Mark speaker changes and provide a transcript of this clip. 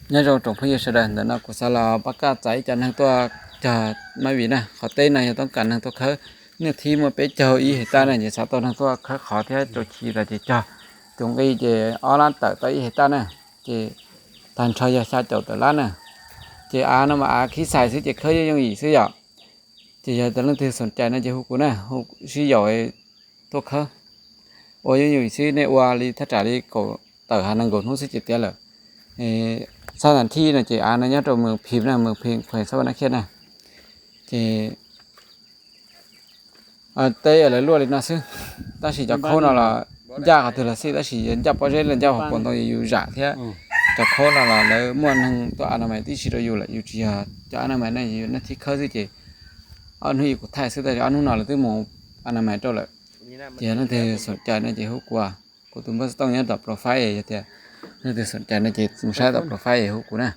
Speaker 1: nhớ rồi trong phía sau đây nó có sao là bác cá cháy cho năng tua chờ mấy vị nè họ tên nàyต้องการnăng tua khơi nếu thì mà bé chờ ý hệ ta này thì sao tôi năng tua khơi khó thế cho chi là chỉ cho chúng cái chỉ ở lan tới tới hệ ta nè chỉ thành thời gian sao chậu tới lan nè chỉ nó mà khí xài sẽ chỉ khơi như gì sẽ giờ chỉ giờ tôi thì sẵnใจnó chỉ hút của nè hút sử dụng tua khơi ôi như gì này qua đi thắt trả đi cổ tới hà năng gồm hút sẽ chỉ tiền rồiสถานที่น่ะจิอ่านนะตรงเมืองพิมพ์นะเมืองเพลงแขวงสวรรณเขตน่ะจิเตอะไรรั่วเลยนะซึ่งตาสิจะเข้าน่ะล่ะยากตัวละสิตาสิจับบ่ได้แล้วเจ้าของคนต้องอยู่ยากแท้จะเข้าน่ะล่ะแล้วม่วนทั้งตัวอนามัยที่สิเราอยู่แหละอยู่ที่จะอนามัยนั่นอยู่นั่นที่เขาสิจิอันนี้กูถ่ายซึ่งแต่อันนู้นน่ะละที่หมออนามัยเจ้าแหละจินั่นที่สนใจนั่นจิฮู้กว่ากูต้องบ่ต้องยัดต่อโปรไฟล์จะนั่นที่สนใจนั่นจิสงสัยต่อโปรไฟล์ฮู้กูนะ